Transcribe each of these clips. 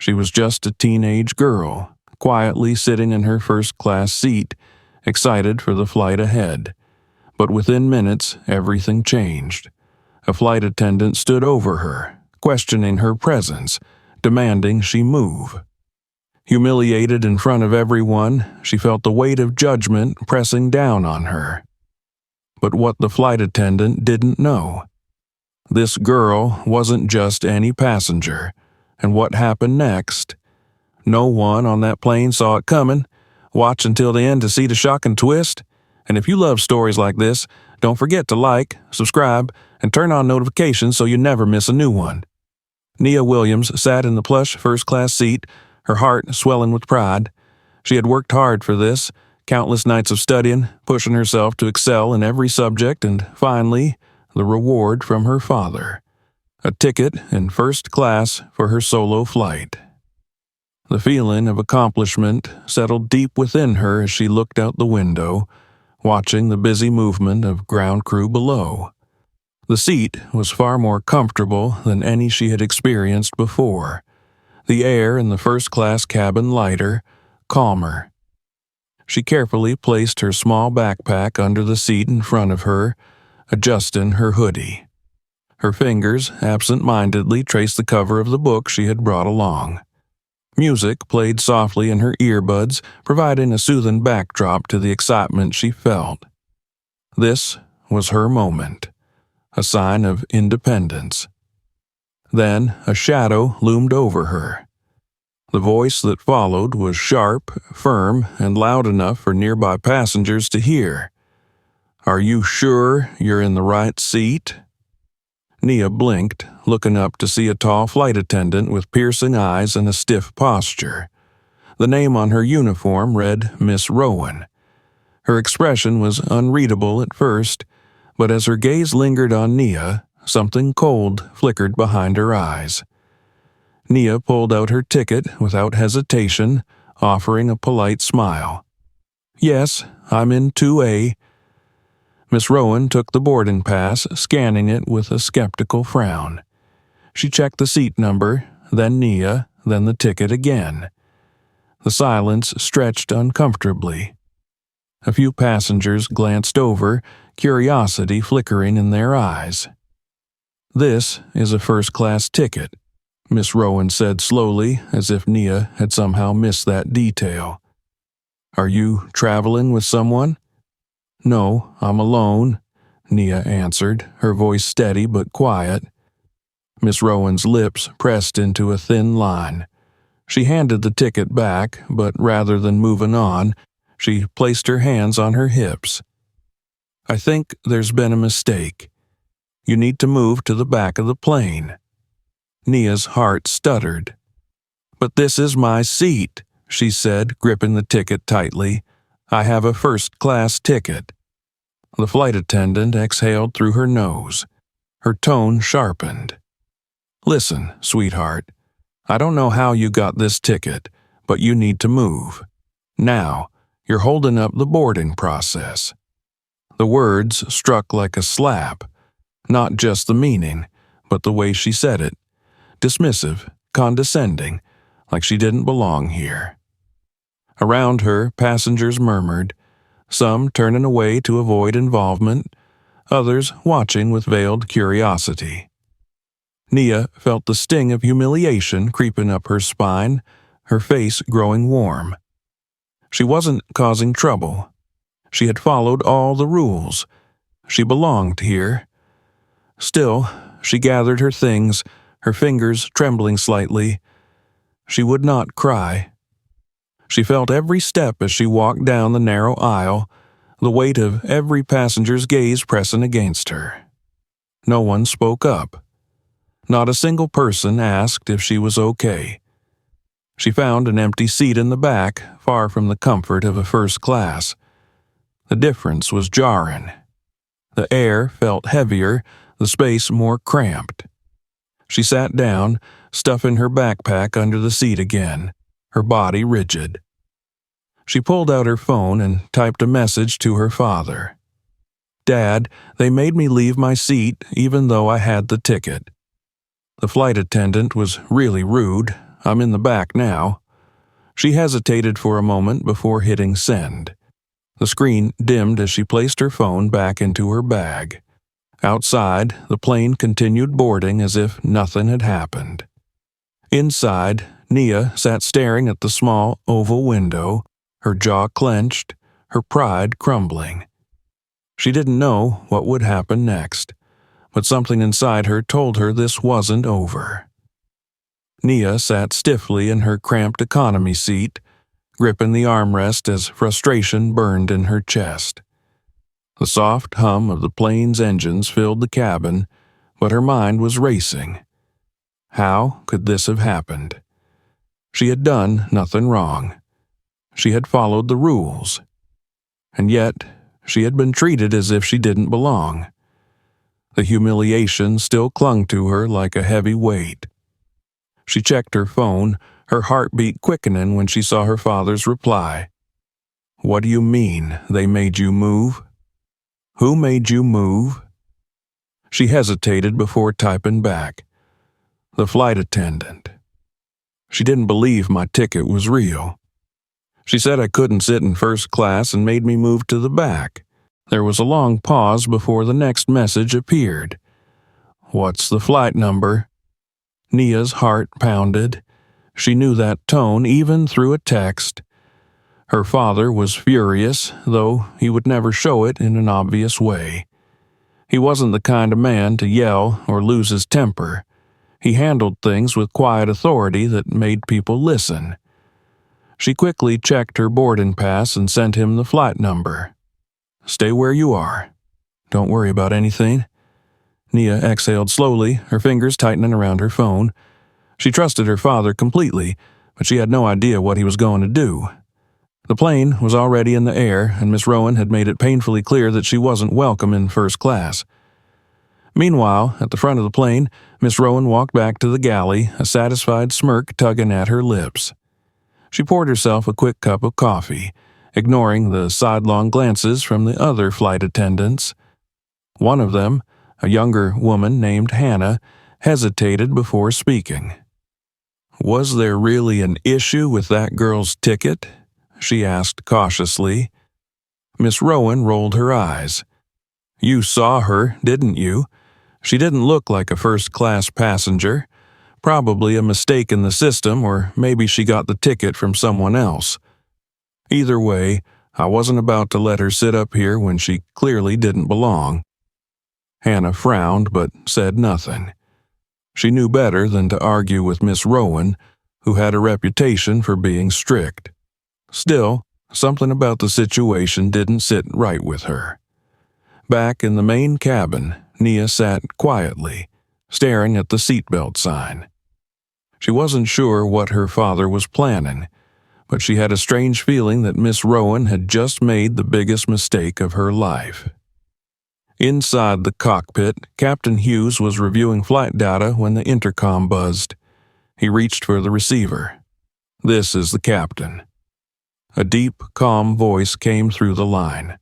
She was just a teenage girl, quietly sitting in her first-class seat, excited for the flight ahead. But within minutes, everything changed. A flight attendant stood over her, questioning her presence, demanding she move. Humiliated in front of everyone, she felt the weight of judgment pressing down on her. But what the flight attendant didn't know: this girl wasn't just any passenger, and what happened next? No one on that plane saw it coming. Watch until the end to see the shocking twist. And if you love stories like this, don't forget to like, subscribe, and turn on notifications so you never miss a new one. Nia Williams sat in the plush first-class seat, her heart swelling with pride. She had worked hard for this, countless nights of studying, pushing herself to excel in every subject, and finally, the reward from her father: a ticket in first class for her solo flight. The feeling of accomplishment settled deep within her as she looked out the window, watching the busy movement of ground crew below. The seat was far more comfortable than any she had experienced before. The air in the first-class cabin lighter, calmer. She carefully placed her small backpack under the seat in front of her, adjusting her hoodie. Her fingers absent-mindedly traced the cover of the book she had brought along. Music played softly in her earbuds, providing a soothing backdrop to the excitement she felt. This was her moment, a sign of independence. Then a shadow loomed over her. The voice that followed was sharp, firm, and loud enough for nearby passengers to hear. "Are you sure you're in the right seat?" Nia blinked, looking up to see a tall flight attendant with piercing eyes and a stiff posture. The name on her uniform read Miss Rowan. Her expression was unreadable at first, but as her gaze lingered on Nia, something cold flickered behind her eyes. Nia pulled out her ticket without hesitation, offering a polite smile. "Yes, I'm in 2A. Miss Rowan took the boarding pass, scanning it with a skeptical frown. She checked the seat number, then Nia, then the ticket again. The silence stretched uncomfortably. A few passengers glanced over, curiosity flickering in their eyes. "This is a first-class ticket," Miss Rowan said slowly, as if Nia had somehow missed that detail. "Are you traveling with someone?" "No, I'm alone," Nia answered, her voice steady but quiet. Miss Rowan's lips pressed into a thin line. She handed the ticket back, but rather than moving on, she placed her hands on her hips. "I think there's been a mistake. You need to move to the back of the plane." Nia's heart stuttered. "But this is my seat," she said, gripping the ticket tightly. "I have a first-class ticket." The flight attendant exhaled through her nose. Her tone sharpened. "Listen, sweetheart, I don't know how you got this ticket, but you need to move. Now, you're holding up the boarding process." The words struck like a slap, not just the meaning, but the way she said it. Dismissive, condescending, like she didn't belong here. Around her, passengers murmured, some turning away to avoid involvement, others watching with veiled curiosity. Nia felt the sting of humiliation creeping up her spine, her face growing warm. She wasn't causing trouble. She had followed all the rules. She belonged here. Still, she gathered her things, her fingers trembling slightly. She would not cry. She felt every step as she walked down the narrow aisle, the weight of every passenger's gaze pressing against her. No one spoke up. Not a single person asked if she was okay. She found an empty seat in the back, far from the comfort of a first class. The difference was jarring. The air felt heavier, the space more cramped. She sat down, stuffing her backpack under the seat again, her body rigid. She pulled out her phone and typed a message to her father. "Dad, they made me leave my seat even though I had the ticket." The flight attendant was really rude, I'm in the back now." She hesitated for a moment before hitting send. The screen dimmed as she placed her phone back into her bag. Outside, the plane continued boarding as if nothing had happened. Inside, Nia sat staring at the small, oval window, her jaw clenched, her pride crumbling. She didn't know what would happen next, but something inside her told her this wasn't over. Nia sat stiffly in her cramped economy seat, gripping the armrest as frustration burned in her chest. The soft hum of the plane's engines filled the cabin, but her mind was racing. How could this have happened? She had done nothing wrong. She had followed the rules. And yet, she had been treated as if she didn't belong. The humiliation still clung to her like a heavy weight. She checked her phone, her heartbeat quickening when she saw her father's reply. "What do you mean, they made you move? Who made you move?" She hesitated before typing back. "The flight attendant. She didn't believe my ticket was real. She said I couldn't sit in first class and made me move to the back." There was a long pause before the next message appeared. "What's the flight number?" Nia's heart pounded. She knew that tone even through a text. Her father was furious, though he would never show it in an obvious way. He wasn't the kind of man to yell or lose his temper. He handled things with quiet authority that made people listen. She quickly checked her boarding pass and sent him the flight number. "Stay where you are. Don't worry about anything." Nia exhaled slowly, her fingers tightening around her phone. She trusted her father completely, but she had no idea what he was going to do. The plane was already in the air, and Miss Rowan had made it painfully clear that she wasn't welcome in first class. Meanwhile, at the front of the plane, Miss Rowan walked back to the galley, a satisfied smirk tugging at her lips. She poured herself a quick cup of coffee, ignoring the sidelong glances from the other flight attendants. One of them, a younger woman named Hannah, hesitated before speaking. "Was there really an issue with that girl's ticket?" she asked cautiously. Miss Rowan rolled her eyes. "You saw her, didn't you? She didn't look like a first-class passenger. Probably a mistake in the system, or maybe she got the ticket from someone else. Either way, I wasn't about to let her sit up here when she clearly didn't belong." Hannah frowned but said nothing. She knew better than to argue with Miss Rowan, who had a reputation for being strict. Still, something about the situation didn't sit right with her. Back in the main cabin, Nia sat quietly, staring at the seatbelt sign. She wasn't sure what her father was planning, but she had a strange feeling that Miss Rowan had just made the biggest mistake of her life. Inside the cockpit, Captain Hughes was reviewing flight data when the intercom buzzed. He reached for the receiver. "This is the captain." A deep, calm voice came through the line.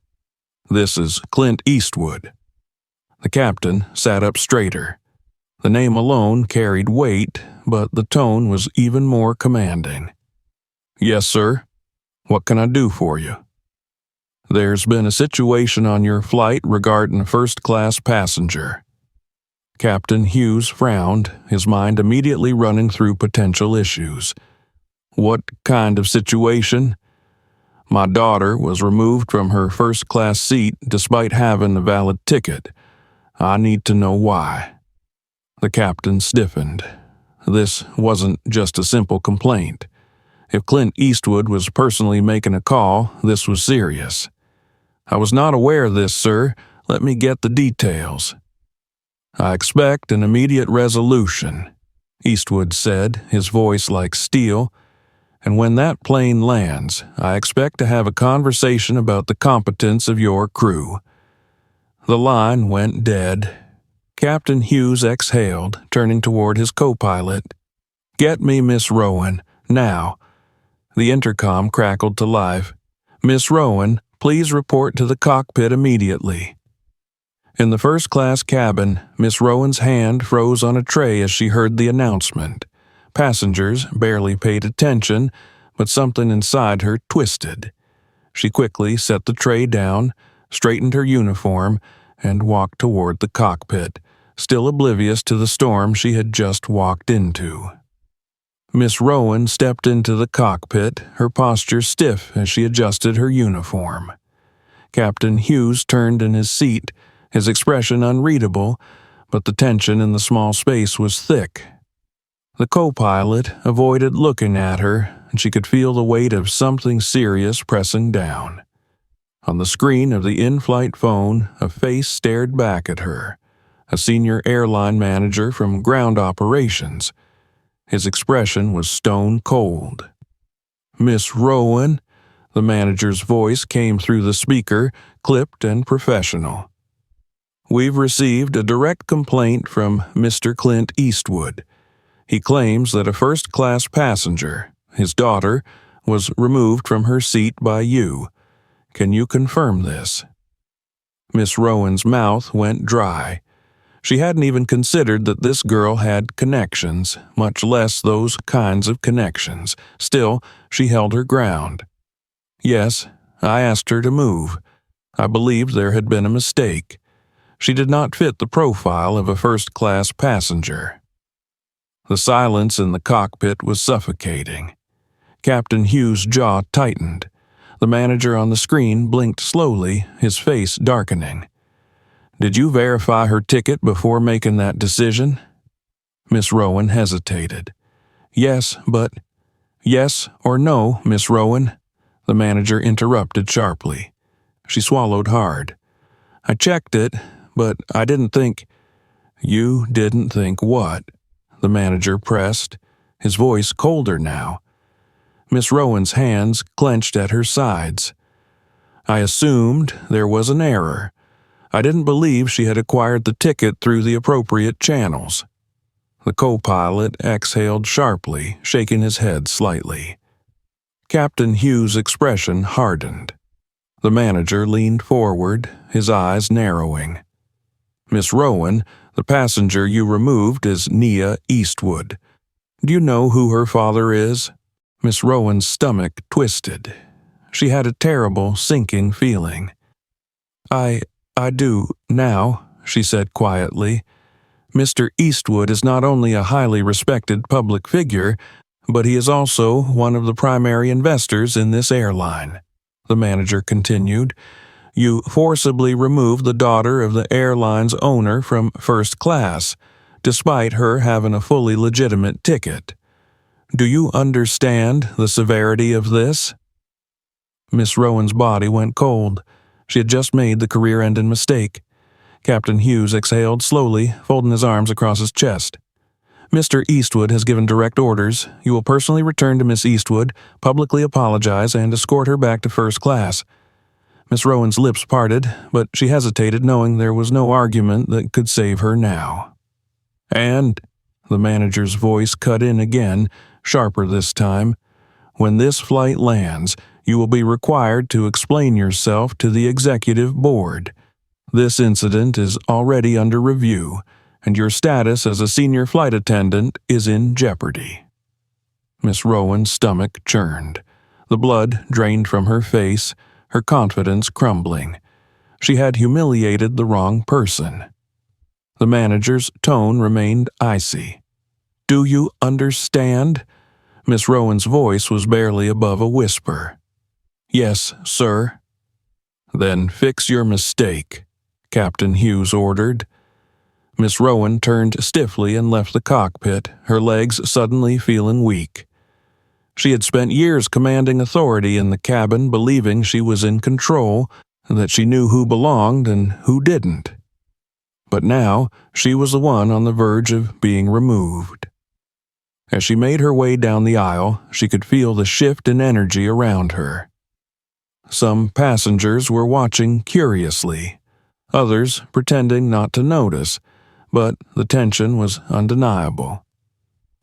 "This is Clint Eastwood." The captain sat up straighter. The name alone carried weight, but the tone was even more commanding. "Yes, sir. What can I do for you?" "There's been a situation on your flight regarding a first-class passenger." Captain Hughes frowned, his mind immediately running through potential issues. "What kind of situation?" "My daughter was removed from her first-class seat despite having a valid ticket. I need to know why." The captain stiffened. This wasn't just a simple complaint. If Clint Eastwood was personally making a call, this was serious. "I was not aware of this, sir. Let me get the details." "I expect an immediate resolution," Eastwood said, his voice like steel. "And when that plane lands, I expect to have a conversation about the competence of your crew." The line went dead. Captain Hughes exhaled, turning toward his co-pilot. "Get me Miss Rowan, now." The intercom crackled to life. "Miss Rowan, please report to the cockpit immediately." In the first-class cabin, Miss Rowan's hand froze on a tray as she heard the announcement, Passengers barely paid attention, but something inside her twisted. She quickly set the tray down, straightened her uniform, and walked toward the cockpit, still oblivious to the storm she had just walked into. Miss Rowan stepped into the cockpit, her posture stiff as she adjusted her uniform. Captain Hughes turned in his seat, his expression unreadable, but the tension in the small space was thick. The co-pilot avoided looking at her, and she could feel the weight of something serious pressing down. On the screen of the in-flight phone, a face stared back at her, a senior airline manager from ground operations. His expression was stone cold. "Miss Rowan," the manager's voice came through the speaker, clipped and professional. "We've received a direct complaint from Mr. Clint Eastwood. He claims that a first-class passenger, his daughter, was removed from her seat by you. Can you confirm this?" Miss Rowan's mouth went dry. She hadn't even considered that this girl had connections, much less those kinds of connections. Still, she held her ground. "Yes, I asked her to move. I believed there had been a mistake. She did not fit the profile of a first-class passenger." The silence in the cockpit was suffocating. Captain Hughes' jaw tightened. The manager on the screen blinked slowly, his face darkening. "Did you verify her ticket before making that decision?" Miss Rowan hesitated. "Yes, but—" "Yes or no, Miss Rowan?" the manager interrupted sharply. She swallowed hard. "I checked it, but I didn't think—" "You didn't think what?" the manager pressed, his voice colder now. Miss Rowan's hands clenched at her sides. "I assumed there was an error. I didn't believe she had acquired the ticket through the appropriate channels." The co-pilot exhaled sharply, shaking his head slightly. Captain Hughes' expression hardened. The manager leaned forward, his eyes narrowing. "Miss Rowan, the passenger you removed is Nia Eastwood. Do you know who her father is?" Miss Rowan's stomach twisted. She had a terrible, sinking feeling. I do, now," she said quietly. "Mr. Eastwood is not only a highly respected public figure, but he is also one of the primary investors in this airline," the manager continued. "You forcibly removed the daughter of the airline's owner from first class, despite her having a fully legitimate ticket. Do you understand the severity of this?" Miss Rowan's body went cold. She had just made the career-ending mistake. Captain Hughes exhaled slowly, folding his arms across his chest. "Mr. Eastwood has given direct orders. You will personally return to Miss Eastwood, publicly apologize, and escort her back to first class." Miss Rowan's lips parted, but she hesitated, knowing there was no argument that could save her now. "And," the manager's voice cut in again, sharper this time, "when this flight lands, you will be required to explain yourself to the executive board. This incident is already under review, and your status as a senior flight attendant is in jeopardy." Miss Rowan's stomach churned. The blood drained from her face, her confidence crumbling. She had humiliated the wrong person. The manager's tone remained icy. "Do you understand?" Miss Rowan's voice was barely above a whisper. "Yes, sir." "Then fix your mistake," Captain Hughes ordered. Miss Rowan turned stiffly and left the cockpit, her legs suddenly feeling weak. She had spent years commanding authority in the cabin, believing she was in control, that she knew who belonged and who didn't. But now she was the one on the verge of being removed. As she made her way down the aisle, she could feel the shift in energy around her. Some passengers were watching curiously, others pretending not to notice, but the tension was undeniable.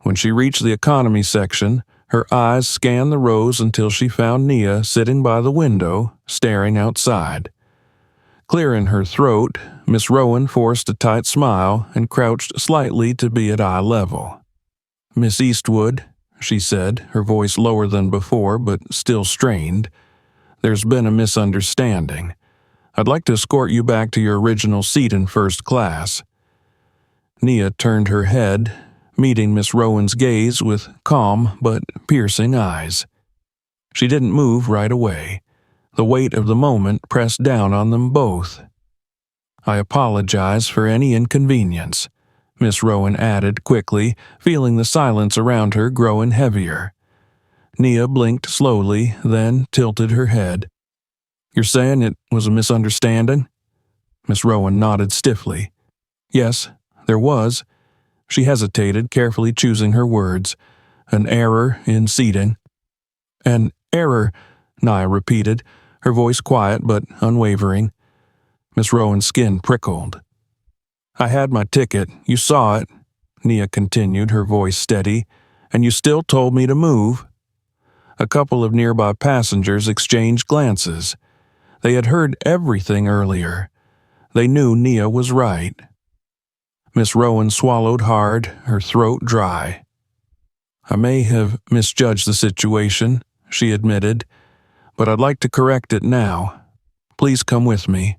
When she reached the economy section, her eyes scanned the rows until she found Nia sitting by the window, staring outside. Clearing her throat, Miss Rowan forced a tight smile and crouched slightly to be at eye level. Miss Eastwood," she said, her voice lower than before but still strained. "There's been a misunderstanding. I'd like to escort you back to your original seat in first class." Nia turned her head, meeting Miss Rowan's gaze with calm but piercing eyes. She didn't move right away. The weight of the moment pressed down on them both. "I apologize for any inconvenience," Miss Rowan added quickly, feeling the silence around her growing heavier. Nia blinked slowly, then tilted her head. "You're saying it was a misunderstanding?" Miss Rowan nodded stiffly. "Yes, there was." She hesitated, carefully choosing her words. "An error in seating." "An error," Nia repeated, her voice quiet but unwavering. Miss Rowan's skin prickled. "I had my ticket. You saw it," Nia continued, her voice steady, "and you still told me to move." A couple of nearby passengers exchanged glances. They had heard everything earlier. They knew Nia was right. Miss Rowan swallowed hard, her throat dry. "I may have misjudged the situation," she admitted, "but I'd like to correct it now. Please come with me."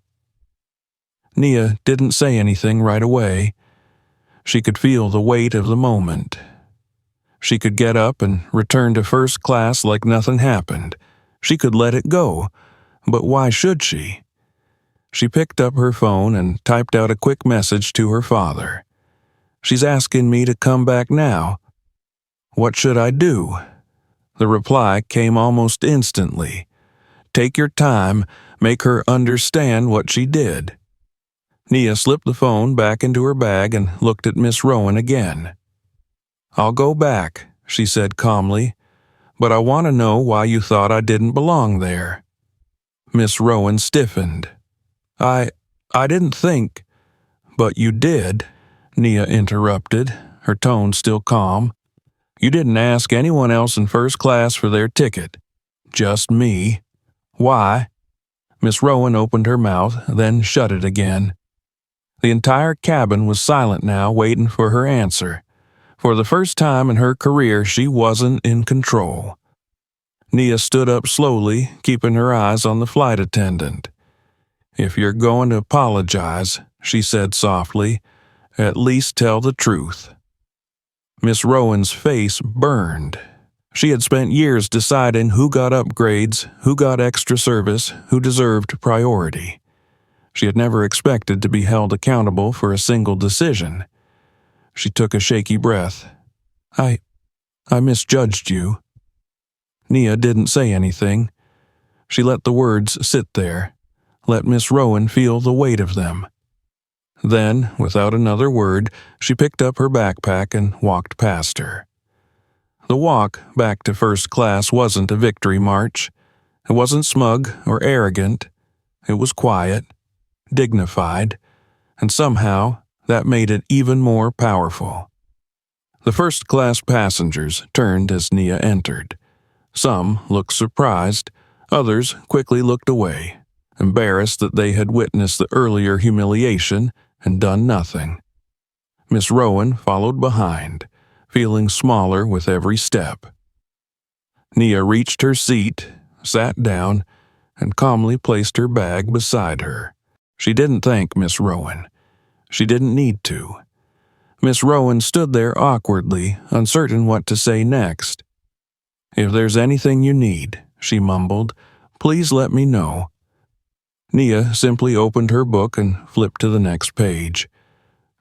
Nia didn't say anything right away. She could feel the weight of the moment. She could get up and return to first class like nothing happened. She could let it go, but why should she? She picked up her phone and typed out a quick message to her father. "She's asking me to come back now. What should I do?" The reply came almost instantly. "Take your time, make her understand what she did." Nia slipped the phone back into her bag and looked at Miss Rowan again. "I'll go back," she said calmly, "but I want to know why you thought I didn't belong there." Miss Rowan stiffened. I didn't think." "But you did," Nia interrupted, her tone still calm. "You didn't ask anyone else in first class for their ticket. Just me. Why?" Miss Rowan opened her mouth, then shut it again. The entire cabin was silent now, waiting for her answer. For the first time in her career, she wasn't in control. Nia stood up slowly, keeping her eyes on the flight attendant. "If you're going to apologize," she said softly, "at least tell the truth." Miss Rowan's face burned. She had spent years deciding who got upgrades, who got extra service, who deserved priority. She had never expected to be held accountable for a single decision. She took a shaky breath. I misjudged you." Nia didn't say anything. She let the words sit there, let Miss Rowan feel the weight of them. Then, without another word, she picked up her backpack and walked past her. The walk back to first class wasn't a victory march. It wasn't smug or arrogant. It was quiet, dignified, and somehow that made it even more powerful. The first-class passengers turned as Nia entered. Some looked surprised, others quickly looked away, embarrassed that they had witnessed the earlier humiliation and done nothing. Miss Rowan followed behind, feeling smaller with every step. Nia reached her seat, sat down, and calmly placed her bag beside her. She didn't thank Miss Rowan. She didn't need to. Miss Rowan stood there awkwardly, uncertain what to say next. "If there's anything you need," she mumbled, "please let me know." Nia simply opened her book and flipped to the next page.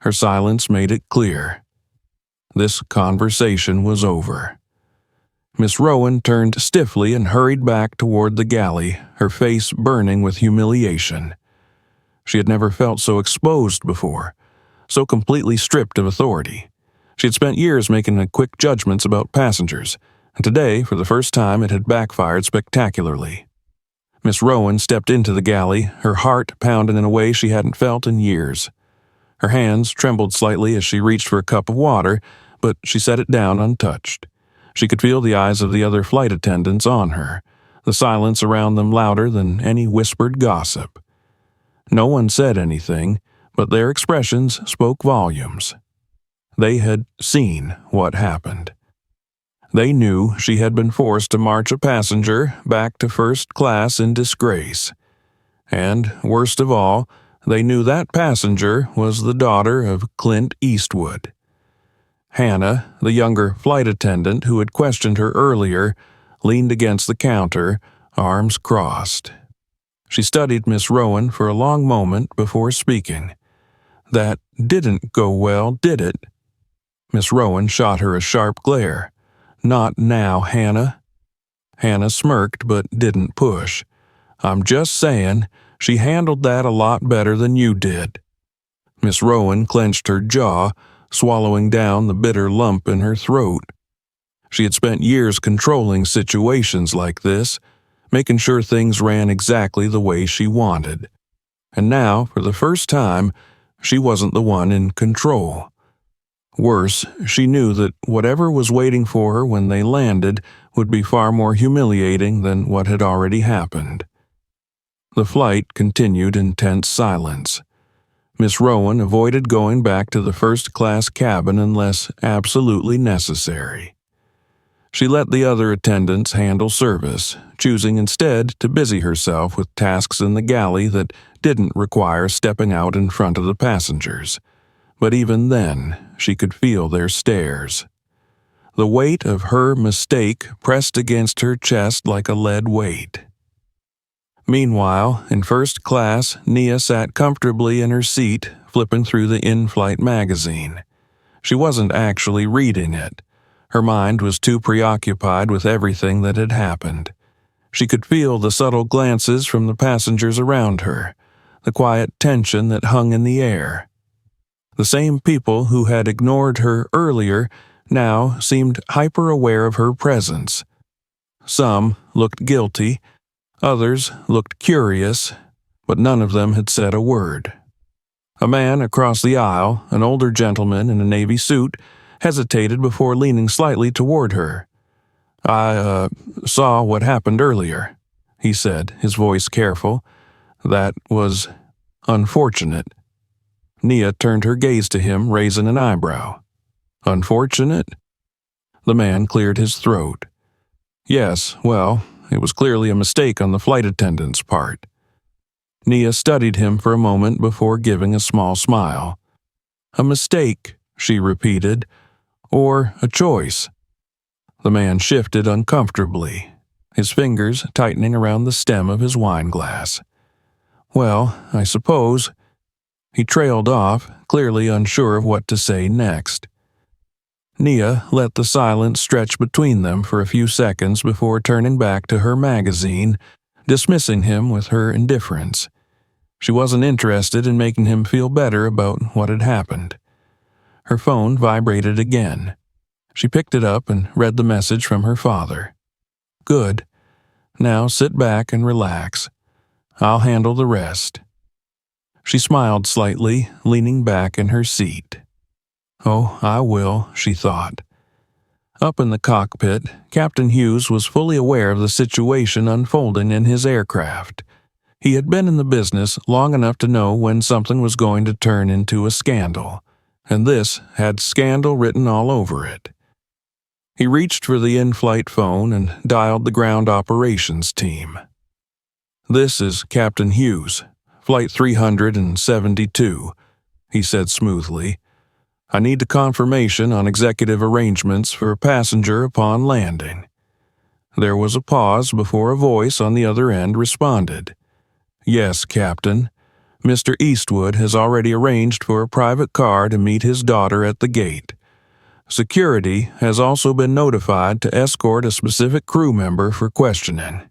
Her silence made it clear. This conversation was over. Miss Rowan turned stiffly and hurried back toward the galley, her face burning with humiliation. She had never felt so exposed before, so completely stripped of authority. She had spent years making quick judgments about passengers, and today, for the first time, it had backfired spectacularly. Miss Rowan stepped into the galley, her heart pounding in a way she hadn't felt in years. Her hands trembled slightly as she reached for a cup of water, but she set it down untouched. She could feel the eyes of the other flight attendants on her, the silence around them louder than any whispered gossip. No one said anything, but their expressions spoke volumes. They had seen what happened. They knew she had been forced to march a passenger back to first class in disgrace. And, worst of all, they knew that passenger was the daughter of Clint Eastwood. Hannah, the younger flight attendant who had questioned her earlier, leaned against the counter, arms crossed. She studied Miss Rowan for a long moment before speaking. "That didn't go well, did it?" Miss Rowan shot her a sharp glare. "Not now, Hannah." Hannah smirked but didn't push. "I'm just saying, she handled that a lot better than you did." Miss Rowan clenched her jaw, swallowing down the bitter lump in her throat. She had spent years controlling situations like this, making sure things ran exactly the way she wanted. And now, for the first time, she wasn't the one in control. Worse, she knew that whatever was waiting for her when they landed would be far more humiliating than what had already happened. The flight continued in tense silence. Miss Rowan avoided going back to the first-class cabin unless absolutely necessary. She let the other attendants handle service, choosing instead to busy herself with tasks in the galley that didn't require stepping out in front of the passengers. But even then, she could feel their stares. The weight of her mistake pressed against her chest like a lead weight. Meanwhile, in first class, Nia sat comfortably in her seat, flipping through the in-flight magazine. She wasn't actually reading it. Her mind was too preoccupied with everything that had happened. She could feel the subtle glances from the passengers around her, the quiet tension that hung in the air. The same people who had ignored her earlier now seemed hyper-aware of her presence. Some looked guilty, others looked curious, but none of them had said a word. A man across the aisle, an older gentleman in a navy suit, hesitated before leaning slightly toward her. "I saw what happened earlier," he said, his voice careful. "That was unfortunate." Nia turned her gaze to him, raising an eyebrow. "Unfortunate?" The man cleared his throat. "Yes, well, it was clearly a mistake on the flight attendant's part." Nia studied him for a moment before giving a small smile. "A mistake," she repeated, "or a choice?" The man shifted uncomfortably, his fingers tightening around the stem of his wineglass. "Well, I suppose—" He trailed off, clearly unsure of what to say next. Nia let the silence stretch between them for a few seconds before turning back to her magazine, dismissing him with her indifference. She wasn't interested in making him feel better about what had happened. Her phone vibrated again. She picked it up and read the message from her father. "Good. Now sit back and relax. I'll handle the rest." She smiled slightly, leaning back in her seat. "Oh, I will," she thought. Up in the cockpit, Captain Hughes was fully aware of the situation unfolding in his aircraft. He had been in the business long enough to know when something was going to turn into a scandal, and this had scandal written all over it. He reached for the in-flight phone and dialed the ground operations team. "This is Captain Hughes, Flight 372, he said smoothly. "I need a confirmation on executive arrangements for a passenger upon landing." There was a pause before a voice on the other end responded. "Yes, Captain. Mr. Eastwood has already arranged for a private car to meet his daughter at the gate. Security has also been notified to escort a specific crew member for questioning."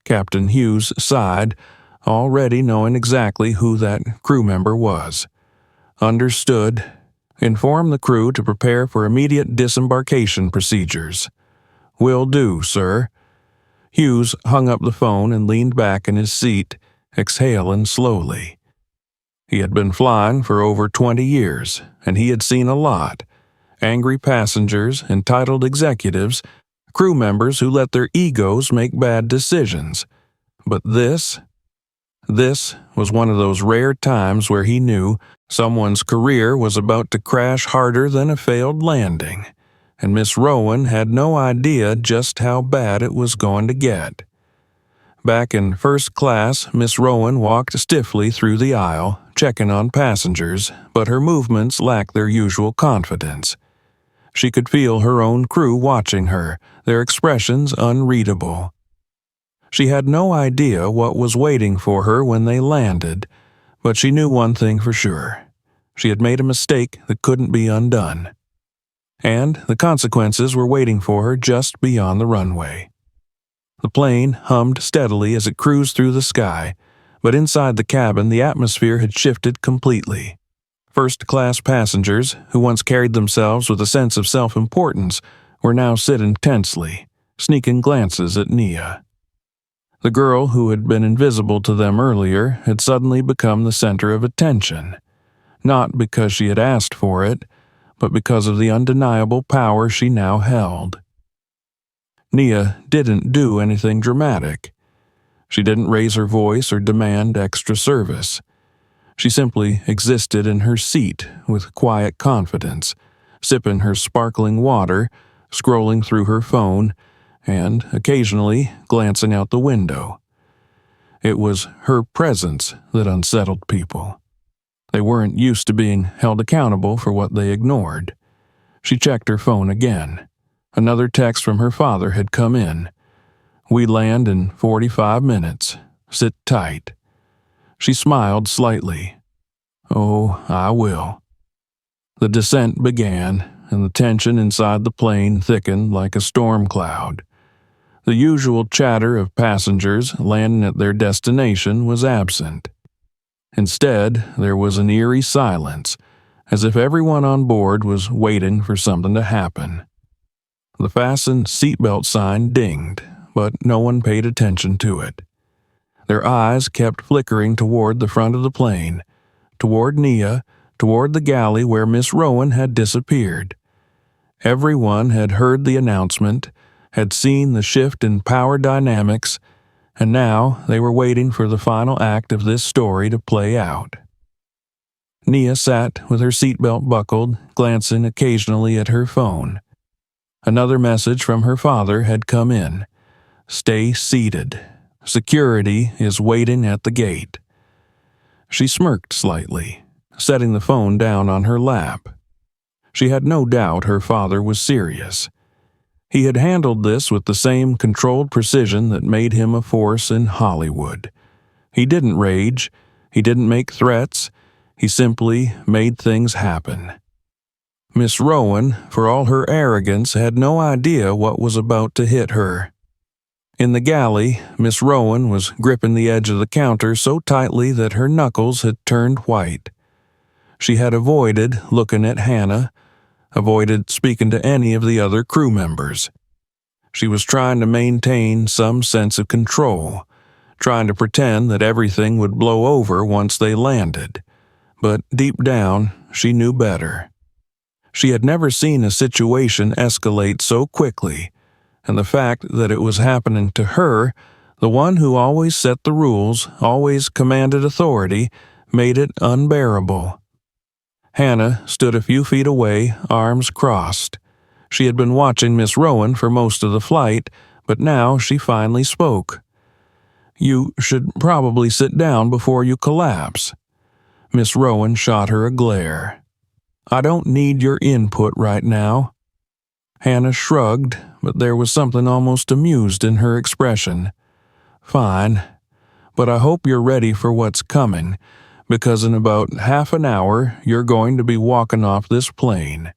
Captain Hughes sighed, already knowing exactly who that crew member was. "Understood. Inform the crew to prepare for immediate disembarkation procedures." "Will do, sir." Hughes hung up the phone and leaned back in his seat, exhaling slowly. He had been flying for over 20 years, and he had seen a lot. Angry passengers, entitled executives, crew members who let their egos make bad decisions. But this? This was one of those rare times where he knew someone's career was about to crash harder than a failed landing, and Miss Rowan had no idea just how bad it was going to get. Back in first class, Miss Rowan walked stiffly through the aisle, checking on passengers, but her movements lacked their usual confidence. She could feel her own crew watching her, their expressions unreadable. She had no idea what was waiting for her when they landed, but she knew one thing for sure. She had made a mistake that couldn't be undone. And the consequences were waiting for her just beyond the runway. The plane hummed steadily as it cruised through the sky, but inside the cabin the atmosphere had shifted completely. First-class passengers, who once carried themselves with a sense of self-importance, were now sitting tensely, sneaking glances at Nia. The girl who had been invisible to them earlier had suddenly become the center of attention, not because she had asked for it, but because of the undeniable power she now held. Nia didn't do anything dramatic. She didn't raise her voice or demand extra service. She simply existed in her seat with quiet confidence, sipping her sparkling water, scrolling through her phone, and occasionally glancing out the window. It was her presence that unsettled people. They weren't used to being held accountable for what they ignored. She checked her phone again. Another text from her father had come in. "We land in 45 minutes. Sit tight." She smiled slightly. "Oh, I will." The descent began, and the tension inside the plane thickened like a storm cloud. The usual chatter of passengers landing at their destination was absent. Instead, there was an eerie silence, as if everyone on board was waiting for something to happen. The fasten seatbelt sign dinged, but no one paid attention to it. Their eyes kept flickering toward the front of the plane, toward Nia, toward the galley where Miss Rowan had disappeared. Everyone had heard the announcement, had seen the shift in power dynamics, and now they were waiting for the final act of this story to play out. Nia sat with her seatbelt buckled, glancing occasionally at her phone. Another message from her father had come in. "Stay seated. Security is waiting at the gate." She smirked slightly, setting the phone down on her lap. She had no doubt her father was serious. He had handled this with the same controlled precision that made him a force in Hollywood. He didn't rage. He didn't make threats. He simply made things happen. Miss Rowan, for all her arrogance, had no idea what was about to hit her. In the galley, Miss Rowan was gripping the edge of the counter so tightly that her knuckles had turned white. She had avoided looking at Hannah, avoided speaking to any of the other crew members. She was trying to maintain some sense of control, trying to pretend that everything would blow over once they landed. But deep down, she knew better. She had never seen a situation escalate so quickly, and the fact that it was happening to her, the one who always set the rules, always commanded authority, made it unbearable. Hannah stood a few feet away, arms crossed. She had been watching Miss Rowan for most of the flight, but now she finally spoke. "You should probably sit down before you collapse." Miss Rowan shot her a glare. "I don't need your input right now." Hannah shrugged, but there was something almost amused in her expression. "Fine, but I hope you're ready for what's coming, because in about half an hour you're going to be walking off this plane,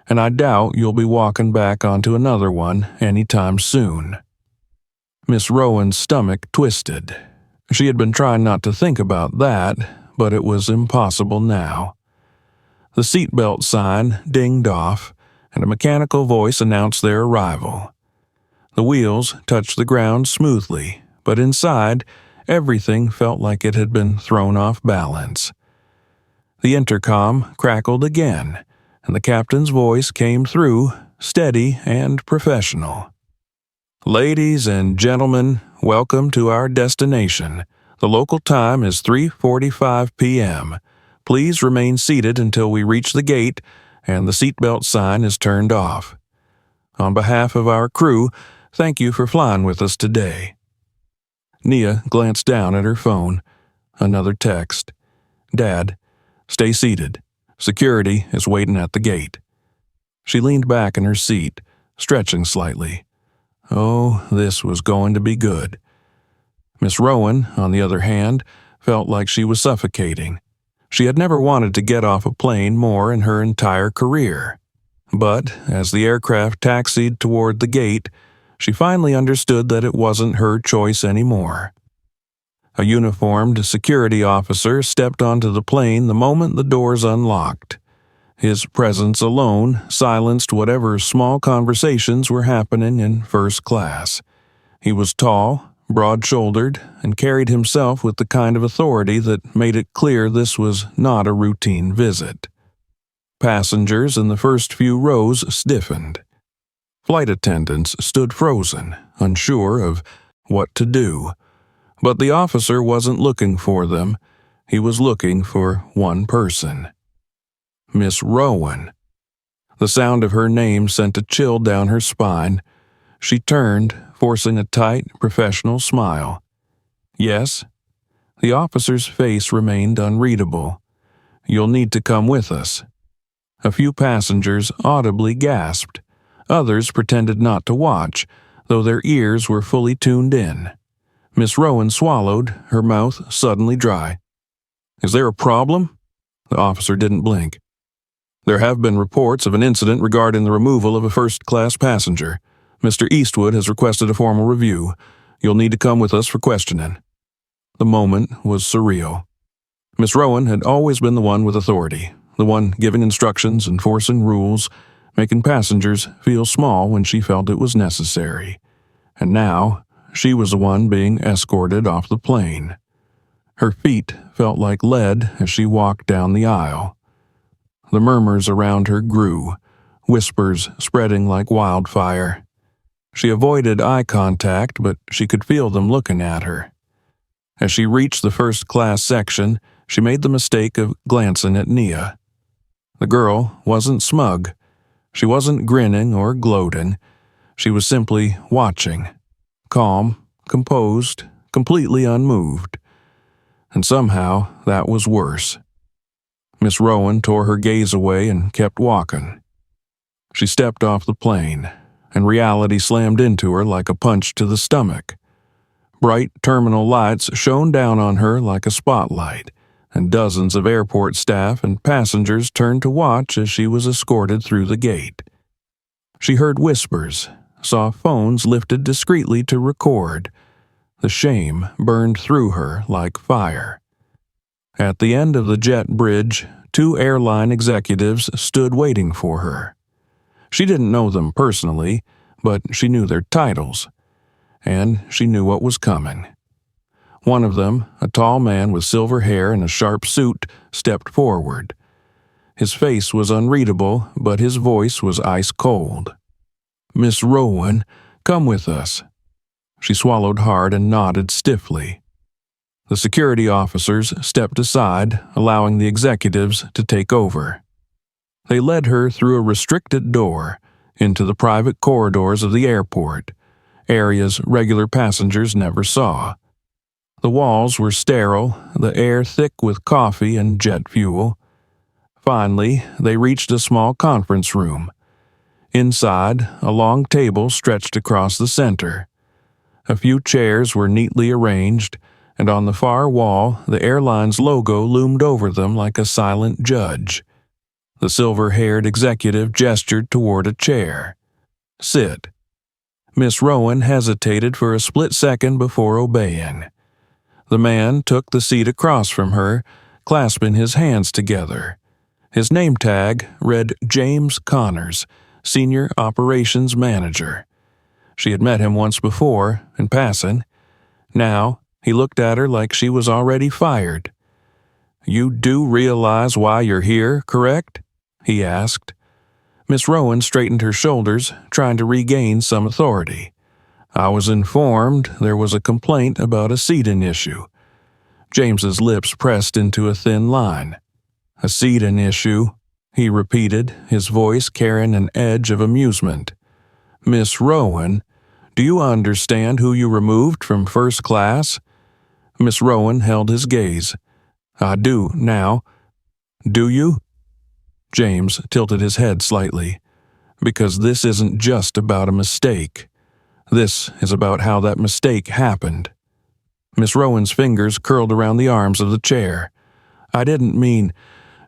and I doubt you'll be walking back onto another one anytime soon." Miss Rowan's stomach twisted. She had been trying not to think about that, but it was impossible now. The seatbelt sign dinged off, and a mechanical voice announced their arrival. The wheels touched the ground smoothly, but inside, everything felt like it had been thrown off balance. The intercom crackled again, and the captain's voice came through, steady and professional. "Ladies and gentlemen, welcome to our destination, The local time is 3:45 p.m. Please remain seated until we reach the gate and the seatbelt sign is turned off. On behalf of our crew, thank you for flying with us today." Nia glanced down at her phone. Another text. "Dad, stay seated. Security is waiting at the gate." She leaned back in her seat, stretching slightly. Oh, this was going to be good. Miss Rowan, on the other hand, felt like she was suffocating. She had never wanted to get off a plane more in her entire career. But as the aircraft taxied toward the gate, she finally understood that it wasn't her choice anymore. A uniformed security officer stepped onto the plane the moment the doors unlocked. His presence alone silenced whatever small conversations were happening in first class. He was tall, broad-shouldered, and carried himself with the kind of authority that made it clear this was not a routine visit. Passengers in the first few rows stiffened. Flight attendants stood frozen, unsure of what to do. But the officer wasn't looking for them. He was looking for one person. Miss Rowan. The sound of her name sent a chill down her spine. She turned, forcing a tight, professional smile. "Yes?" The officer's face remained unreadable. "You'll need to come with us." A few passengers audibly gasped. Others pretended not to watch, though their ears were fully tuned in. Miss Rowan swallowed, her mouth suddenly dry. "Is there a problem?" The officer didn't blink. "There have been reports of an incident regarding the removal of a first-class passenger. Mr. Eastwood has requested a formal review. You'll need to come with us for questioning." The moment was surreal. Miss Rowan had always been the one with authority, the one giving instructions, enforcing rules, making passengers feel small when she felt it was necessary. And now, she was the one being escorted off the plane. Her feet felt like lead as she walked down the aisle. The murmurs around her grew, whispers spreading like wildfire. She avoided eye contact, but she could feel them looking at her. As she reached the first-class section, she made the mistake of glancing at Nia. The girl wasn't smug. She wasn't grinning or gloating. She was simply watching. Calm, composed, completely unmoved. And somehow that was worse. Miss Rowan tore her gaze away and kept walking. She stepped off the plane, and reality slammed into her like a punch to the stomach. Bright terminal lights shone down on her like a spotlight, and dozens of airport staff and passengers turned to watch as she was escorted through the gate. She heard whispers, saw phones lifted discreetly to record. The shame burned through her like fire. At the end of the jet bridge, 2 airline executives stood waiting for her. She didn't know them personally, but she knew their titles, and she knew what was coming. One of them, a tall man with silver hair and a sharp suit, stepped forward. His face was unreadable, but his voice was ice cold. "Miss Rowan, come with us." She swallowed hard and nodded stiffly. The security officers stepped aside, allowing the executives to take over. They led her through a restricted door into the private corridors of the airport, areas regular passengers never saw. The walls were sterile, the air thick with coffee and jet fuel. Finally, they reached a small conference room. Inside, a long table stretched across the center. A few chairs were neatly arranged, and on the far wall, the airline's logo loomed over them like a silent judge. The silver-haired executive gestured toward a chair. "Sit." Miss Rowan hesitated for a split second before obeying. The man took the seat across from her, clasping his hands together. His name tag read James Connors, Senior Operations Manager. She had met him once before, in passing. Now, he looked at her like she was already fired. "You do realize why you're here, correct?" he asked. Miss Rowan straightened her shoulders, trying to regain some authority. "I was informed there was a complaint about a seating issue. James's lips pressed into a thin line. "A seating issue," he repeated, his voice carrying an edge of amusement. "Miss Rowan, do you understand who you removed from first class?" Miss Rowan held his gaze. "I do, now. Do you?" James tilted his head slightly. "Because this isn't just about a mistake. This is about how that mistake happened." Miss Rowan's fingers curled around the arms of the chair. "I didn't mean—"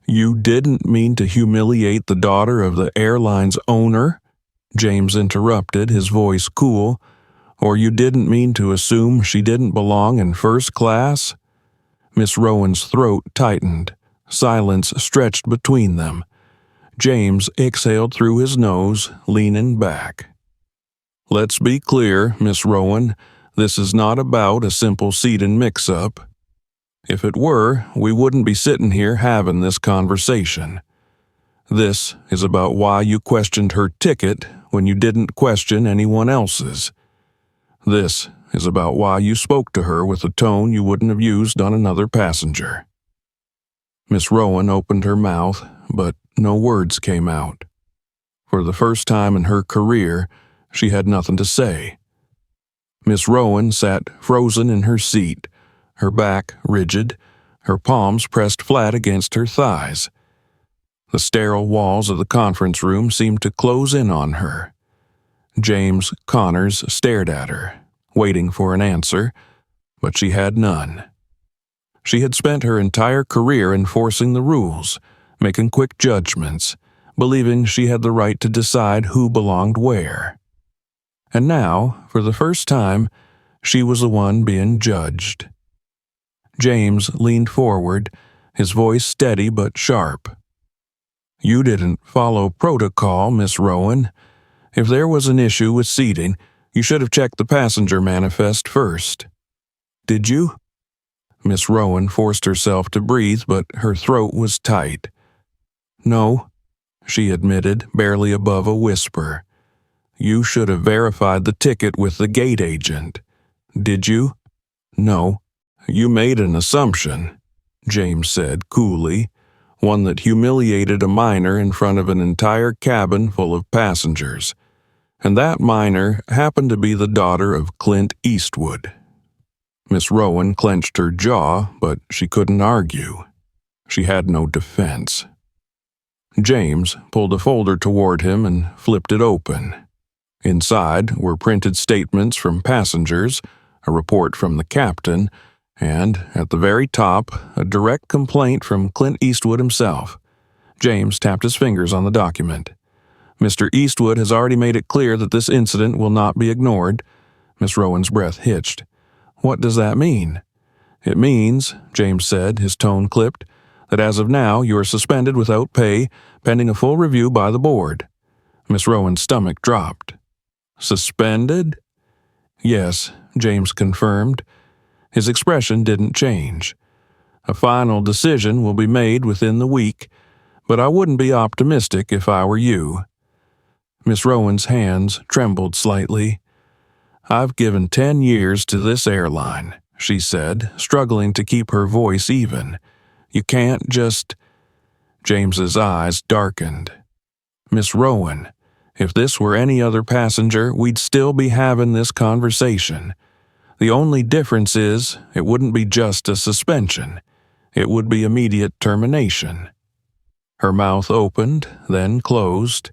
"You didn't mean to humiliate the daughter of the airline's owner?" James interrupted, his voice cool. "Or you didn't mean to assume she didn't belong in first class?" Miss Rowan's throat tightened. Silence stretched between them. James exhaled through his nose, leaning back. "Let's be clear, Miss Rowan. This is not about a simple seating mix-up. If it were, we wouldn't be sitting here having this conversation. This is about why you questioned her ticket when you didn't question anyone else's. This is about why you spoke to her with a tone you wouldn't have used on another passenger." Miss Rowan opened her mouth, but no words came out. For the first time in her career, she had nothing to say. Miss Rowan sat frozen in her seat, her back rigid, her palms pressed flat against her thighs. The sterile walls of the conference room seemed to close in on her. James Connors stared at her, waiting for an answer, but she had none. She had spent her entire career enforcing the rules, making quick judgments, believing she had the right to decide who belonged where. And now, for the first time, she was the one being judged. James leaned forward, his voice steady but sharp. "You didn't follow protocol, Miss Rowan. If there was an issue with seating, you should have checked the passenger manifest first." "Did you?" Miss Rowan forced herself to breathe, but her throat was tight. "No," she admitted, barely above a whisper. "You should have verified the ticket with the gate agent. Did you?" "No." "You made an assumption," James said coolly, "one that humiliated a minor in front of an entire cabin full of passengers. And that minor happened to be the daughter of Clint Eastwood." Miss Rowan clenched her jaw, but she couldn't argue. She had no defense. James pulled a folder toward him and flipped it open. Inside were printed statements from passengers, a report from the captain, and, at the very top, a direct complaint from Clint Eastwood himself. James tapped his fingers on the document. "Mr. Eastwood has already made it clear that this incident will not be ignored." Miss Rowan's breath hitched. "What does that mean?" "It means," James said, his tone clipped, "that as of now you are suspended without pay, pending a full review by the board." Miss Rowan's stomach dropped. "Suspended?" "Yes," James confirmed. His expression didn't change. "A final decision will be made within the week, but I wouldn't be optimistic if I were you." Miss Rowan's hands trembled slightly. "I've given 10 years to this airline," she said, struggling to keep her voice even. "You can't just—" James's eyes darkened. "Miss Rowan, if this were any other passenger, we'd still be having this conversation. The only difference is, it wouldn't be just a suspension. It would be immediate termination." Her mouth opened, then closed.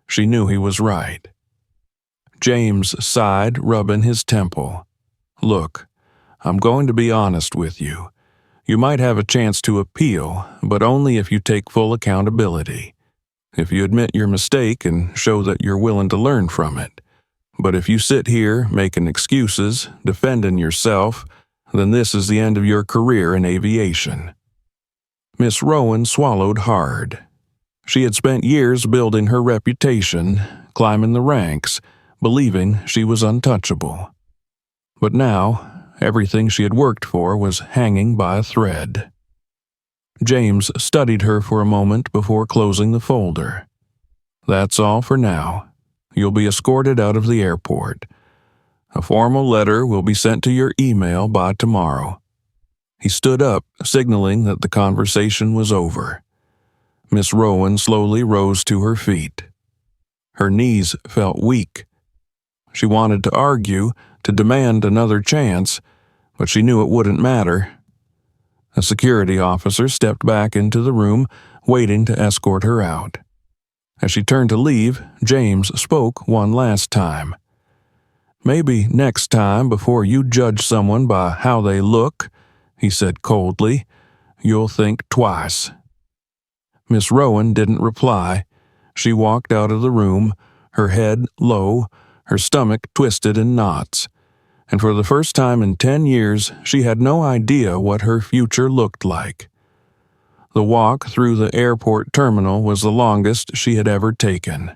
She knew he was right. James sighed, rubbing his temple. "Look, I'm going to be honest with you. You might have a chance to appeal, but only if you take full accountability. If you admit your mistake and show that you're willing to learn from it. But if you sit here making excuses, defending yourself, then this is the end of your career in aviation." Miss Rowan swallowed hard. She had spent years building her reputation, climbing the ranks, believing she was untouchable. But now, everything she had worked for was hanging by a thread. James studied her for a moment before closing the folder. "That's all for now. You'll be escorted out of the airport. A formal letter will be sent to your email by tomorrow." He stood up, signaling that the conversation was over. Miss Rowan slowly rose to her feet. Her knees felt weak. She wanted to argue, to demand another chance, but she knew it wouldn't matter. A security officer stepped back into the room, waiting to escort her out. As she turned to leave, James spoke one last time. "Maybe next time, before you judge someone by how they look," he said coldly, "you'll think twice." Miss Rowan didn't reply. She walked out of the room, her head low, her stomach twisted in knots, and for the first time in 10 years, she had no idea what her future looked like. The walk through the airport terminal was the longest she had ever taken.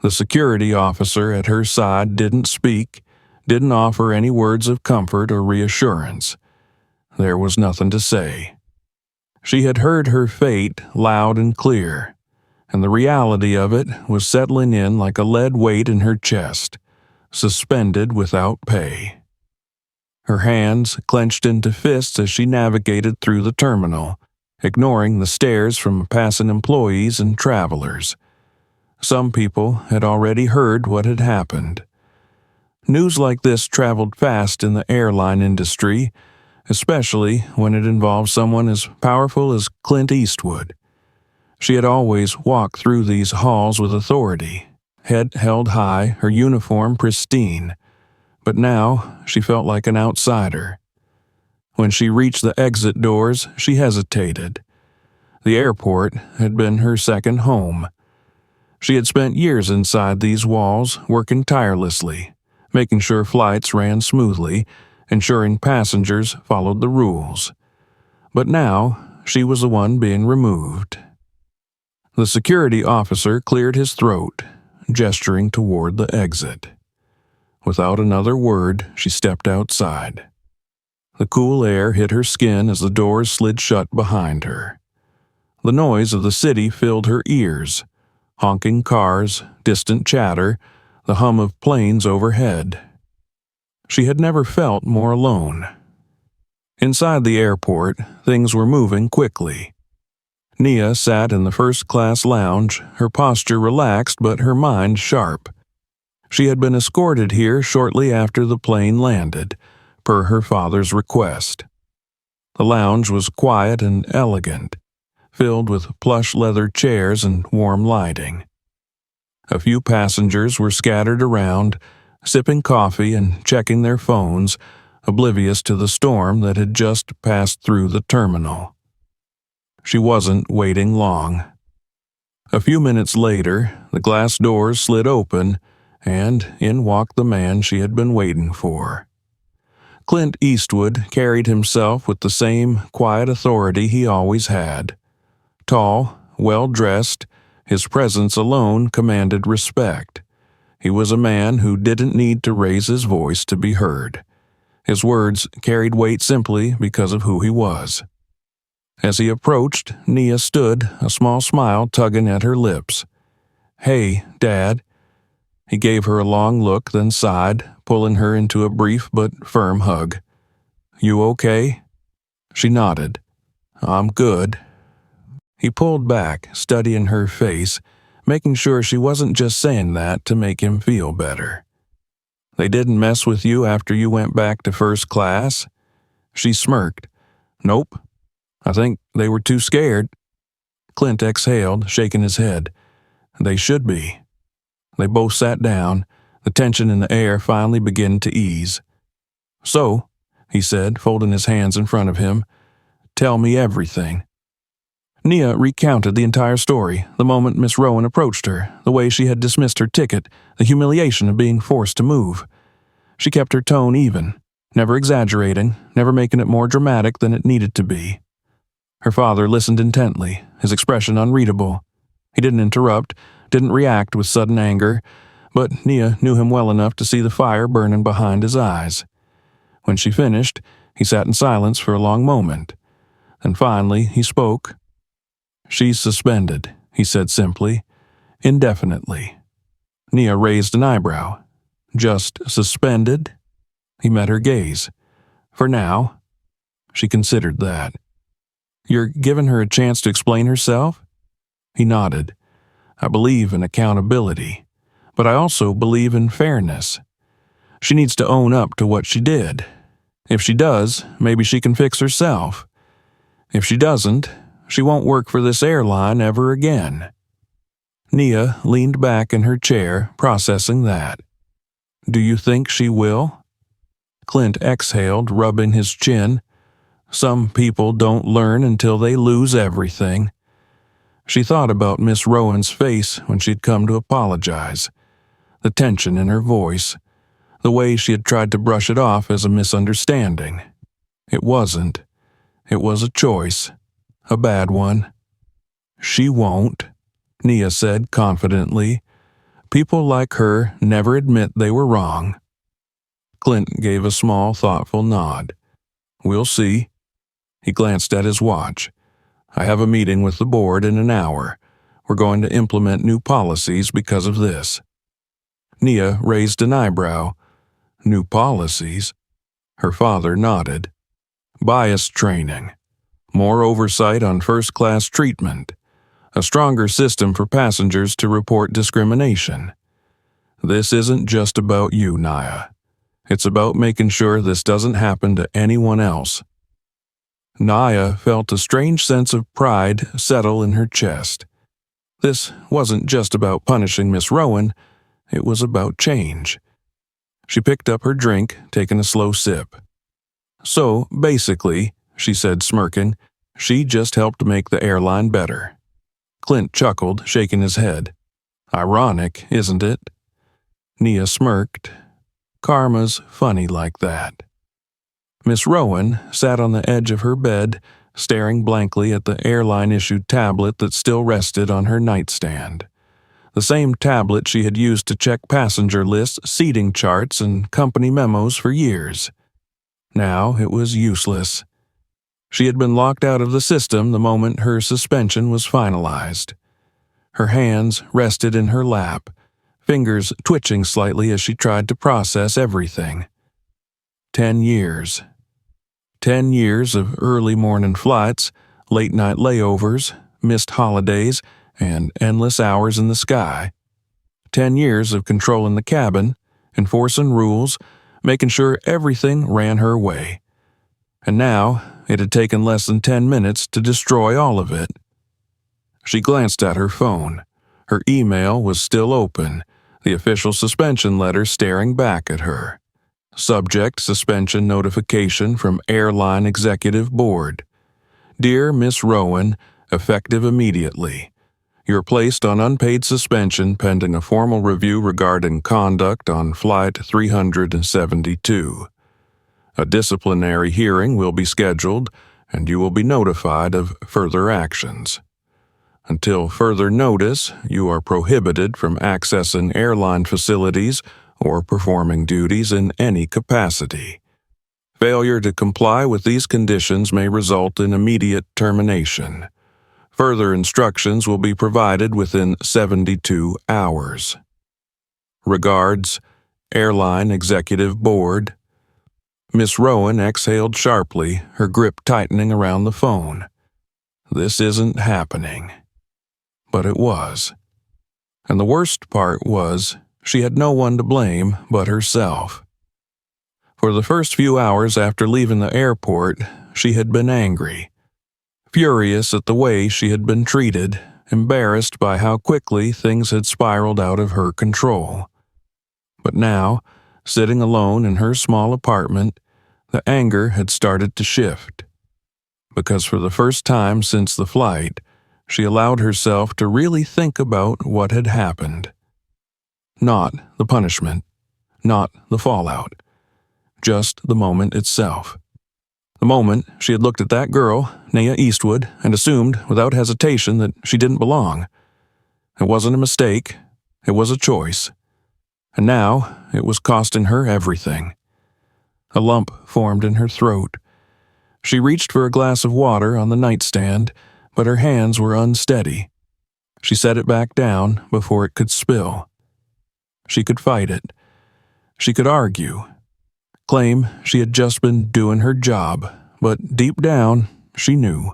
The security officer at her side didn't speak, didn't offer any words of comfort or reassurance. There was nothing to say. She had heard her fate loud and clear, and the reality of it was settling in like a lead weight in her chest, suspended without pay. Her hands clenched into fists as she navigated through the terminal, ignoring the stares from passing employees and travelers. Some people had already heard what had happened. News like this traveled fast in the airline industry, especially when it involved someone as powerful as Clint Eastwood. She had always walked through these halls with authority, head held high, her uniform pristine, but now she felt like an outsider. When she reached the exit doors, she hesitated. The airport had been her second home. She had spent years inside these walls, working tirelessly, making sure flights ran smoothly, ensuring passengers followed the rules. But now, she was the one being removed. The security officer cleared his throat, gesturing toward the exit. Without another word, she stepped outside. The cool air hit her skin as the doors slid shut behind her. The noise of the city filled her ears. Honking cars, distant chatter, the hum of planes overhead. She had never felt more alone. Inside the airport, things were moving quickly. Nia sat in the first-class lounge, her posture relaxed but her mind sharp. She had been escorted here shortly after the plane landed, per her father's request. The lounge was quiet and elegant, filled with plush leather chairs and warm lighting. A few passengers were scattered around, sipping coffee and checking their phones, oblivious to the storm that had just passed through the terminal. She wasn't waiting long. A few minutes later, the glass doors slid open, and in walked the man she had been waiting for. Clint Eastwood carried himself with the same quiet authority he always had. Tall, well-dressed, his presence alone commanded respect. He was a man who didn't need to raise his voice to be heard. His words carried weight simply because of who he was. As he approached, Nia stood, a small smile tugging at her lips. "Hey, Dad." He gave her a long look, then sighed, pulling her into a brief but firm hug. "You okay?" She nodded. "I'm good." He pulled back, studying her face, making sure she wasn't just saying that to make him feel better. "They didn't mess with you after you went back to first class?" She smirked. "Nope. I think they were too scared." Clint exhaled, shaking his head. "They should be." They both sat down, the tension in the air finally beginning to ease. "So," he said, folding his hands in front of him, "tell me everything." Nia recounted the entire story, the moment Miss Rowan approached her, the way she had dismissed her ticket, the humiliation of being forced to move. She kept her tone even, never exaggerating, never making it more dramatic than it needed to be. Her father listened intently, his expression unreadable. He didn't interrupt, didn't react with sudden anger, but Nia knew him well enough to see the fire burning behind his eyes. When she finished, he sat in silence for a long moment. Then finally he spoke. "She's suspended," he said simply, "indefinitely." Nia raised an eyebrow. "Just suspended?" He met her gaze. "For now." She considered that. You're giving her a chance to explain herself? He nodded. I believe in accountability, but I also believe in fairness. She needs to own up to what she did. If she does, maybe she can fix herself. If she doesn't, she won't work for this airline ever again. Nia leaned back in her chair, processing that. Do you think she will? Clint exhaled, rubbing his chin. Some people don't learn until they lose everything. She thought about Miss Rowan's face when she'd come to apologize. The tension in her voice. The way she had tried to brush it off as a misunderstanding. It wasn't. It was a choice. A bad one. She won't, Nia said confidently. People like her never admit they were wrong. Clint gave a small, thoughtful nod. We'll see. He glanced at his watch. I have a meeting with the board in an hour. We're going to implement new policies because of this. Nia raised an eyebrow. New policies? Her father nodded. Bias training. More oversight on first-class treatment. A stronger system for passengers to report discrimination. This isn't just about you, Nia. It's about making sure this doesn't happen to anyone else. Nia felt a strange sense of pride settle in her chest. This wasn't just about punishing Miss Rowan, it was about change. She picked up her drink, taking a slow sip. So, basically, she said smirking, she just helped make the airline better. Clint chuckled, shaking his head. Ironic, isn't it? Nia smirked. Karma's funny like that. Miss Rowan sat on the edge of her bed, staring blankly at the airline-issued tablet that still rested on her nightstand. The same tablet she had used to check passenger lists, seating charts, and company memos for years. Now it was useless. She had been locked out of the system the moment her suspension was finalized. Her hands rested in her lap, fingers twitching slightly as she tried to process everything. 10 years. 10 years of early morning flights, late-night layovers, missed holidays, and endless hours in the sky. 10 years of controlling the cabin, enforcing rules, making sure everything ran her way. And now, it had taken less than 10 minutes to destroy all of it. She glanced at her phone. Her email was still open, the official suspension letter staring back at her. Subject suspension notification from Airline Executive Board. Dear Miss Rowan, effective immediately. You're placed on unpaid suspension pending a formal review regarding conduct on Flight 372. A disciplinary hearing will be scheduled, and you will be notified of further actions. Until further notice, you are prohibited from accessing airline facilities or performing duties in any capacity. Failure to comply with these conditions may result in immediate termination. Further instructions will be provided within 72 hours. Regards, Airline Executive Board. Miss Rowan exhaled sharply, her grip tightening around the phone. This isn't happening. But it was. And the worst part was, she had no one to blame but herself. For the first few hours after leaving the airport, she had been angry. Furious at the way she had been treated, embarrassed by how quickly things had spiraled out of her control. But now, sitting alone in her small apartment, the anger had started to shift. Because for the first time since the flight, she allowed herself to really think about what had happened. Not the punishment, not the fallout, just the moment itself. The moment she had looked at that girl, Nia Eastwood, and assumed without hesitation that she didn't belong. It wasn't a mistake, it was a choice. And now it was costing her everything. A lump formed in her throat. She reached for a glass of water on the nightstand, but her hands were unsteady. She set it back down before it could spill. She could fight it. She could argue. Claim she had just been doing her job, but deep down, she knew.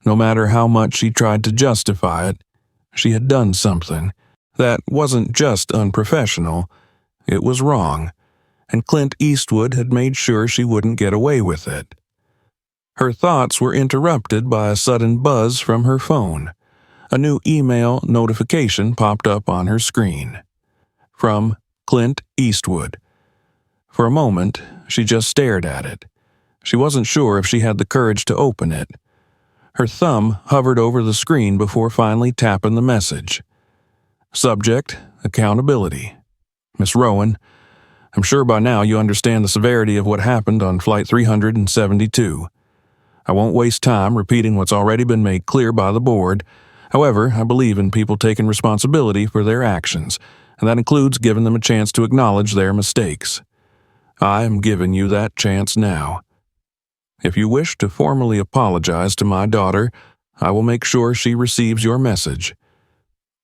No matter how much she tried to justify it, she had done something that wasn't just unprofessional, it was wrong, and Clint Eastwood had made sure she wouldn't get away with it. Her thoughts were interrupted by a sudden buzz from her phone. A new email notification popped up on her screen. From Clint Eastwood. For a moment, she just stared at it. She wasn't sure if she had the courage to open it. Her thumb hovered over the screen before finally tapping the message. Subject, accountability. Miss Rowan, I'm sure by now you understand the severity of what happened on Flight 372. I won't waste time repeating what's already been made clear by the board. However, I believe in people taking responsibility for their actions, and that includes giving them a chance to acknowledge their mistakes. I am giving you that chance now. If you wish to formally apologize to my daughter, I will make sure she receives your message.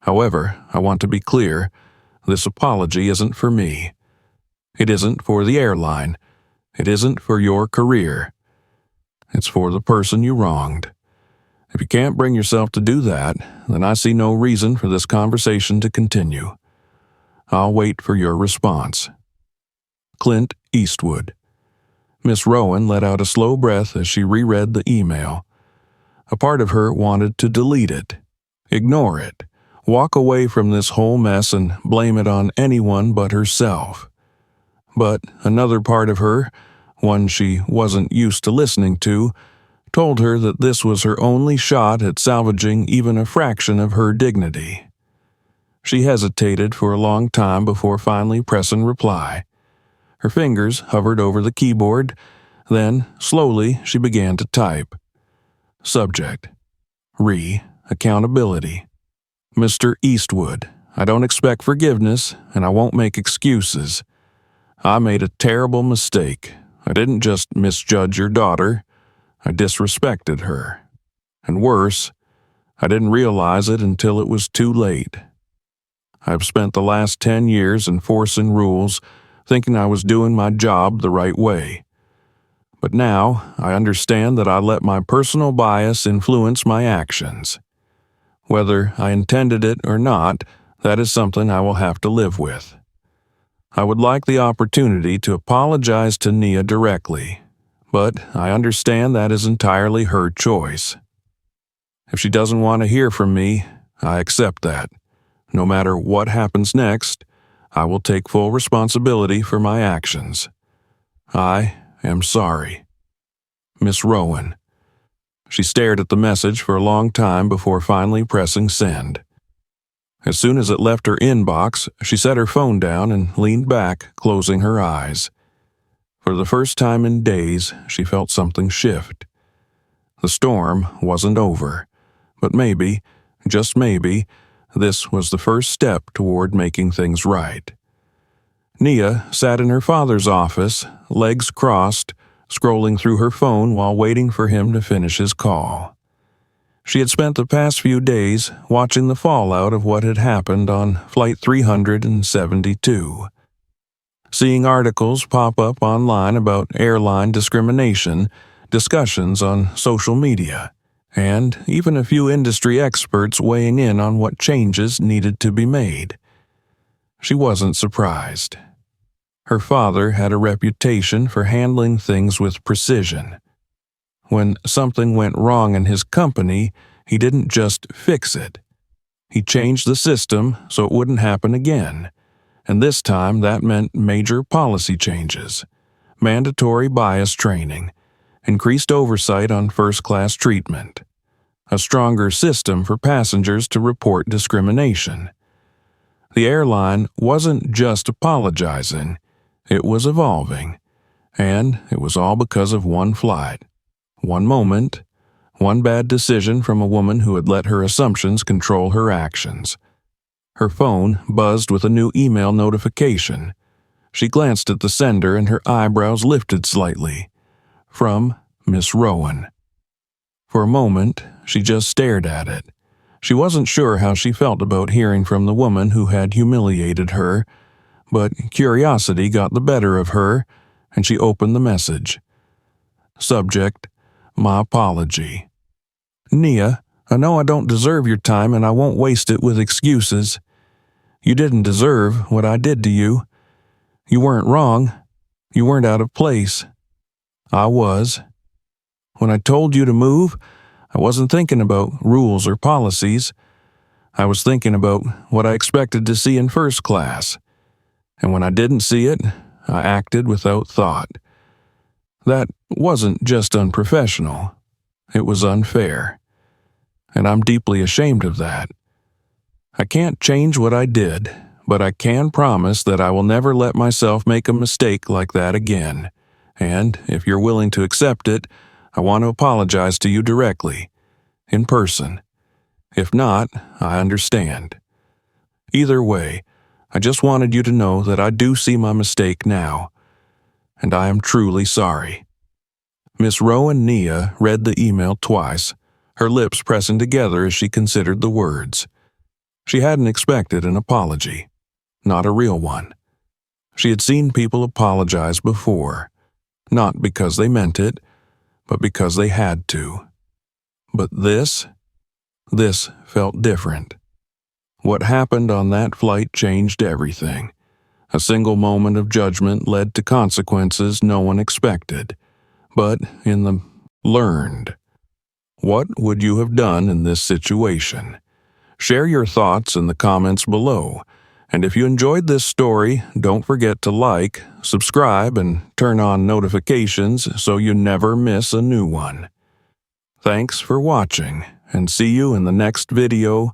However, I want to be clear, this apology isn't for me. It isn't for the airline. It isn't for your career. It's for the person you wronged. If you can't bring yourself to do that, then I see no reason for this conversation to continue. I'll wait for your response. Clint Eastwood. Miss Rowan let out a slow breath as she reread the email. A part of her wanted to delete it, ignore it, walk away from this whole mess and blame it on anyone but herself. But another part of her, one she wasn't used to listening to, told her that this was her only shot at salvaging even a fraction of her dignity. She hesitated for a long time before finally pressing reply. Her fingers hovered over the keyboard. Then, slowly, she began to type. Subject. Accountability. Mr. Eastwood, I don't expect forgiveness, and I won't make excuses. I made a terrible mistake. I didn't just misjudge your daughter. I disrespected her. And worse, I didn't realize it until it was too late. I've spent the last 10 years enforcing rules, thinking I was doing my job the right way. But now, I understand that I let my personal bias influence my actions. Whether I intended it or not, that is something I will have to live with. I would like the opportunity to apologize to Nia directly, but I understand that is entirely her choice. If she doesn't want to hear from me, I accept that. No matter what happens next, I will take full responsibility for my actions. I am sorry. Miss Rowan. She stared at the message for a long time before finally pressing send. As soon as it left her inbox, she set her phone down and leaned back, closing her eyes. For the first time in days, she felt something shift. The storm wasn't over, but maybe, just maybe, this was the first step toward making things right. Nia sat in her father's office, legs crossed, scrolling through her phone while waiting for him to finish his call. She had spent the past few days watching the fallout of what had happened on Flight 372. Seeing articles pop up online about airline discrimination, discussions on social media, and even a few industry experts weighing in on what changes needed to be made. She wasn't surprised. Her father had a reputation for handling things with precision. When something went wrong in his company, he didn't just fix it. He changed the system so it wouldn't happen again, and this time that meant major policy changes, mandatory bias training, increased oversight on first-class treatment, a stronger system for passengers to report discrimination. The airline wasn't just apologizing, it was evolving, and it was all because of one flight, one moment, one bad decision from a woman who had let her assumptions control her actions. Her phone buzzed with a new email notification. She glanced at the sender and her eyebrows lifted slightly. From Miss Rowan. For a moment, she just stared at it. She wasn't sure how she felt about hearing from the woman who had humiliated her, but curiosity got the better of her, and she opened the message. Subject: my apology. Nia, I know I don't deserve your time and I won't waste it with excuses. You didn't deserve what I did to you. You weren't wrong. You weren't out of place. I was. When I told you to move, I wasn't thinking about rules or policies. I was thinking about what I expected to see in first class. And when I didn't see it, I acted without thought. That wasn't just unprofessional. It was unfair. And I'm deeply ashamed of that. I can't change what I did, but I can promise that I will never let myself make a mistake like that again. And if you're willing to accept it, I want to apologize to you directly, in person. If not, I understand. Either way, I just wanted you to know that I do see my mistake now, and I am truly sorry. Miss Rowan Nia read the email twice, her lips pressing together as she considered the words. She hadn't expected an apology, not a real one. She had seen people apologize before, not because they meant it, but because they had to. But this felt different. What happened on that flight changed everything. A single moment of judgment led to consequences no one expected, but in the learned. What would you have done in this situation? Share your thoughts in the comments below. And if you enjoyed this story, don't forget to like, subscribe, and turn on notifications so you never miss a new one. Thanks for watching, and see you in the next video